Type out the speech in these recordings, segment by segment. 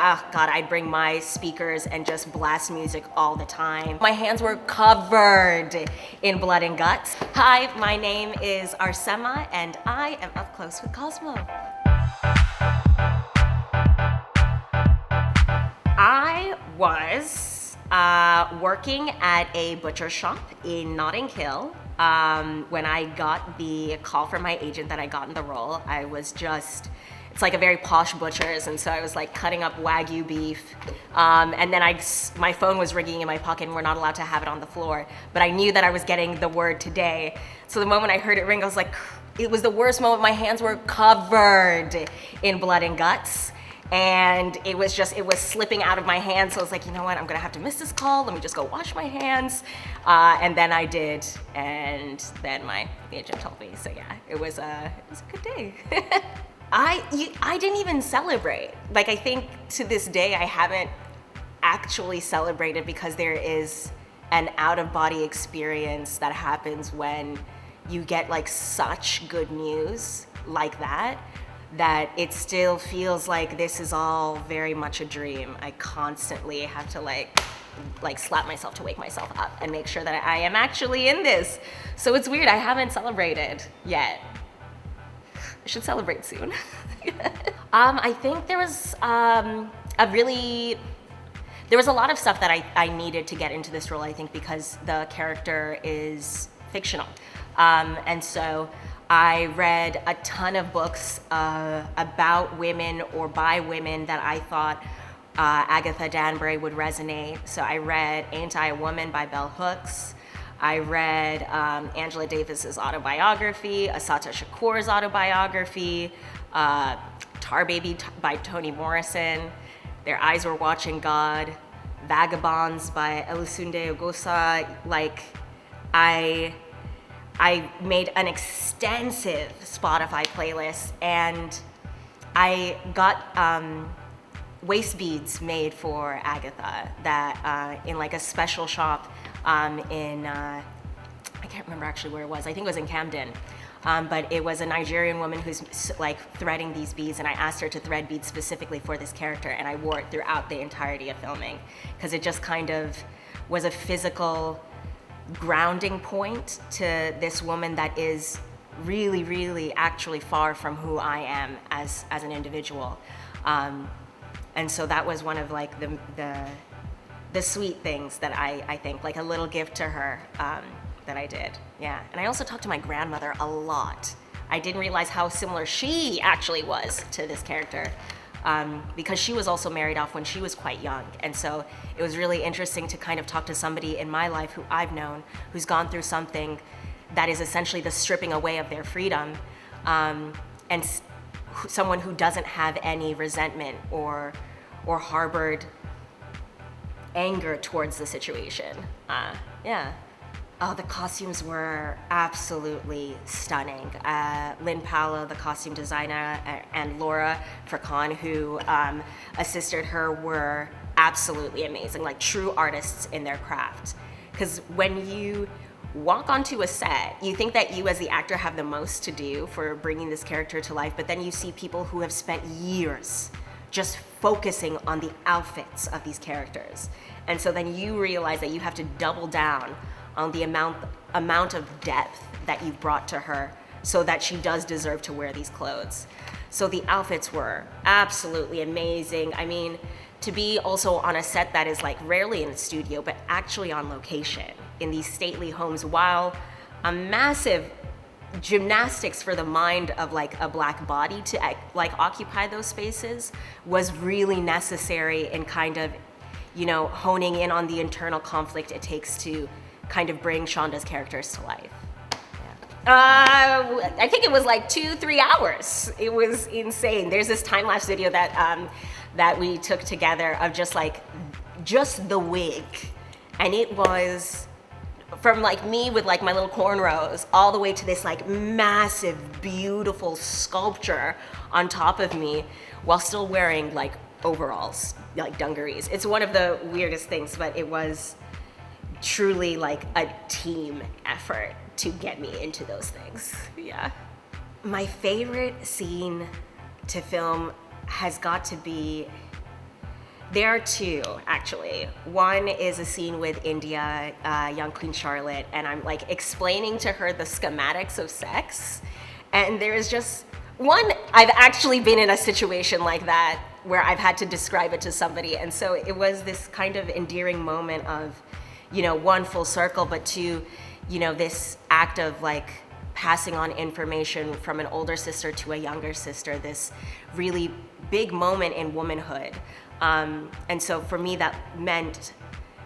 God, I'd bring my speakers and just blast music all the time. My hands were covered in blood and guts. Hi, my name is Arsema, and I am up close with Cosmo. I was working at a butcher shop in Notting Hill. When I got the call from my agent that I got in the role, I was just, it's like a very posh butcher's, and so I was like cutting up Wagyu beef, and then my phone was ringing in my pocket, and we're not allowed to have it on the floor, but I knew that I was getting the word today. So the moment I heard it ring, I was like, it was the worst moment. My hands were covered in blood and guts. And it was slipping out of my hands. So I was like, you know what, I'm gonna have to miss this call. Let me just go wash my hands. And then I did, and then my agent told me. So yeah, it was a good day. I didn't even celebrate. Like, I think to this day, I haven't actually celebrated, because there is an out-of-body experience that happens when you get like such good news like that it still feels like this is all very much a dream. I constantly have to like slap myself to wake myself up and make sure that I am actually in this. So it's weird, I haven't celebrated yet. I should celebrate soon. I think there was a lot of stuff that I needed to get into this role, I think, because the character is fictional. And so I read a ton of books about women or by women that I thought Agatha Danbury would resonate. So I read Ain't I a Woman by Bell Hooks. I read Angela Davis's autobiography, Assata Shakur's autobiography, Tar Baby by Toni Morrison, Their Eyes Were Watching God, Vagabonds by Olusunde Ogosa. Like, I made an extensive Spotify playlist, and I got waist beads made for Agatha that in like a special shop in, I can't remember actually where it was. I think it was in Camden. But it was a Nigerian woman who's like threading these beads, and I asked her to thread beads specifically for this character, and I wore it throughout the entirety of filming, because it just kind of was a physical grounding point to this woman that is really, really actually far from who I am as an individual. And so that was one of like the sweet things that I think, like a little gift to her that I did. Yeah. And I also talked to my grandmother a lot. I didn't realize how similar she actually was to this character, because she was also married off when she was quite young. And so it was really interesting to kind of talk to somebody in my life who I've known, who's gone through something that is essentially the stripping away of their freedom, and someone who doesn't have any resentment or harbored anger towards the situation. Yeah. Oh, the costumes were absolutely stunning. Lynn Paolo, the costume designer, and Laura Fricon, who assisted her, were absolutely amazing, like true artists in their craft. Because when you walk onto a set, you think that you as the actor have the most to do for bringing this character to life, but then you see people who have spent years just focusing on the outfits of these characters. And so then you realize that you have to double down on the amount of depth that you've brought to her, so that she does deserve to wear these clothes. So the outfits were absolutely amazing. I mean, to be also on a set that is like rarely in a studio, but actually on location in these stately homes, while a massive gymnastics for the mind of like a Black body to like occupy those spaces, was really necessary in kind of, you know, honing in on the internal conflict it takes to kind of bring Shonda's characters to life. Yeah. I think it was like 2-3 hours. It was insane. There's this time-lapse video that we took together of just the wig, and it was from like me with like my little cornrows all the way to this like massive, beautiful sculpture on top of me, while still wearing like overalls, like dungarees. It's one of the weirdest things, but it was truly like a team effort to get me into those things. Yeah. My favorite scene to film has got to be There are two, actually. One is a scene with India, young Queen Charlotte, and I'm like explaining to her the schematics of sex. And there's just one, I've actually been in a situation like that where I've had to describe it to somebody. And so it was this kind of endearing moment of, one, full circle, but two, this act of like passing on information from an older sister to a younger sister, this really big moment in womanhood. And so for me, that meant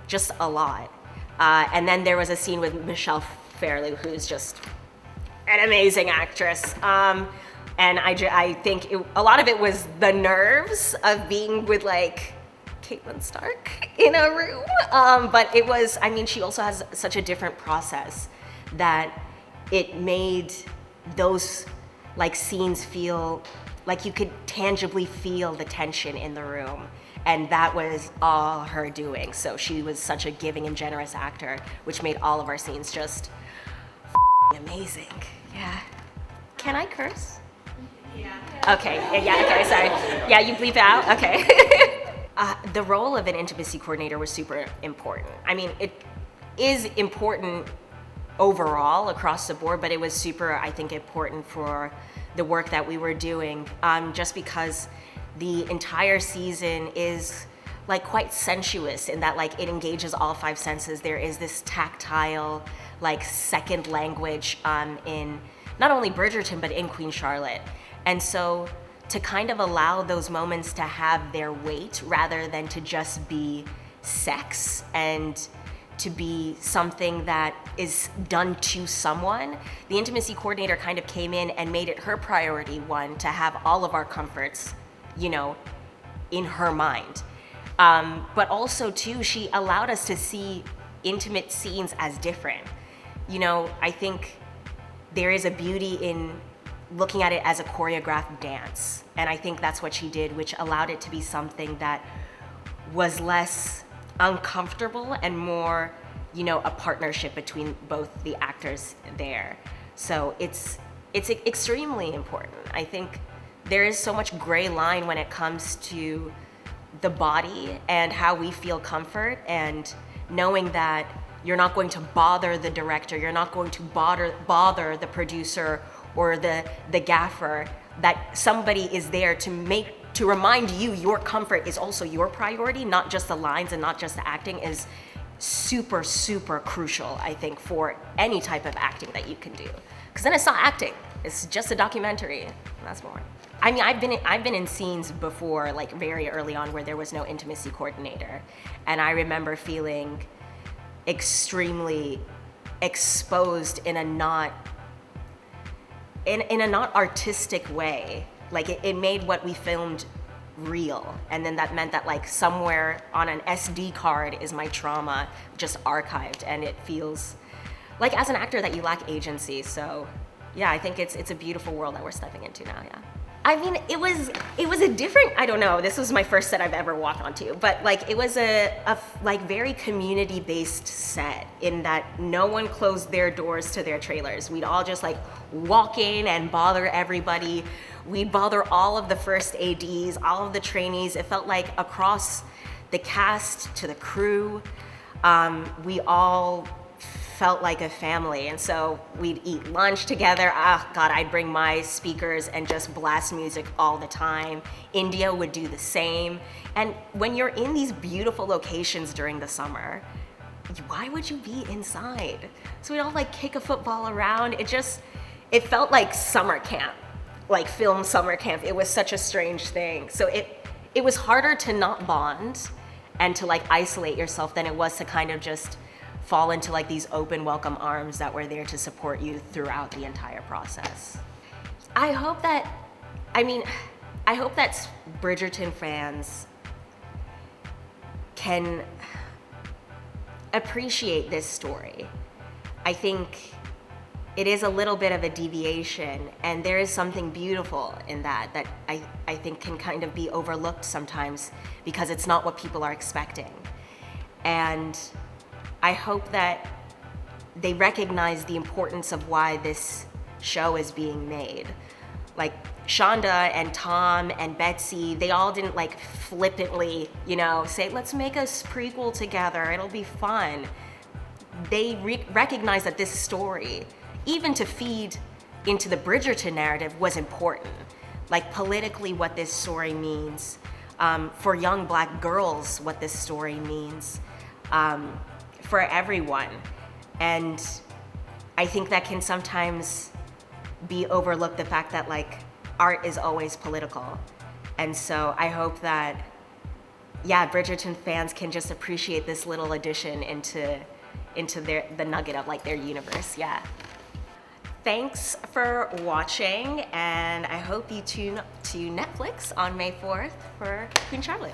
just a lot. And then there was a scene with Michelle Fairley, who's just an amazing actress. And I think a lot of it was the nerves of being with like Caitlin Stark in a room. But it was, she also has such a different process that it made those like scenes feel like you could tangibly feel the tension in the room. And that was all her doing. So she was such a giving and generous actor, which made all of our scenes just amazing. Yeah. Can I curse? Yeah. Okay. Yeah. Okay. Sorry. Yeah. You bleep out. Okay. The role of an intimacy coordinator was super important. It is important overall across the board, but it was super, I think, important for the work that we were doing, just because the entire season is like quite sensuous in that like it engages all five senses. There is this tactile, like second language in not only Bridgerton, but in Queen Charlotte. And so to kind of allow those moments to have their weight rather than to just be sex and to be something that is done to someone, the intimacy coordinator kind of came in and made it her priority one to have all of our comforts, in her mind. But also too, she allowed us to see intimate scenes as different. I think there is a beauty in looking at it as a choreographed dance. And I think that's what she did, which allowed it to be something that was less uncomfortable and more, a partnership between both the actors there. So it's extremely important. I think there is so much gray line when it comes to the body and how we feel comfort, and knowing that you're not going to bother the director, you're not going to bother the producer or the gaffer, that somebody is there to remind you your comfort is also your priority, not just the lines and not just the acting, is super, super crucial, I think, for any type of acting that you can do. Because then it's not acting, it's just a documentary, and that's more. I've been in scenes before, like very early on, where there was no intimacy coordinator, and I remember feeling extremely exposed in a not artistic way. Like it made what we filmed real, and then that meant that like somewhere on an SD card is my trauma just archived, and it feels like as an actor that you lack agency. So yeah, I think it's a beautiful world that we're stepping into now. Yeah. It was a different, I don't know, this was my first set I've ever walked onto, but like it was a like very community-based set in that no one closed their doors to their trailers. We'd all just like walk in and bother everybody. We'd bother all of the first ADs, all of the trainees. It felt like across the cast to the crew, we all felt like a family. And so we'd eat lunch together. God, I'd bring my speakers and just blast music all the time. India would do the same. And when you're in these beautiful locations during the summer, why would you be inside? So we'd all like kick a football around. It felt like summer camp, like film summer camp. It was such a strange thing. So it was harder to not bond and to like isolate yourself than it was to kind of just fall into like these open welcome arms that were there to support you throughout the entire process. I hope that Bridgerton fans can appreciate this story. I think it is a little bit of a deviation, and there is something beautiful in that I think can kind of be overlooked sometimes because it's not what people are expecting. And I hope that they recognize the importance of why this show is being made. Like, Shonda and Tom and Betsy, they all didn't like flippantly, you know, say, let's make a prequel together, it'll be fun. They recognized that this story, even to feed into the Bridgerton narrative, was important. Like politically, what this story means, for young Black girls, what this story means, for everyone. And I think that can sometimes be overlooked, the fact that like art is always political. And so I hope that, yeah, Bridgerton fans can just appreciate this little addition into the nugget of like their universe. Yeah. Thanks for watching, and I hope you tune to Netflix on May 4th for Queen Charlotte.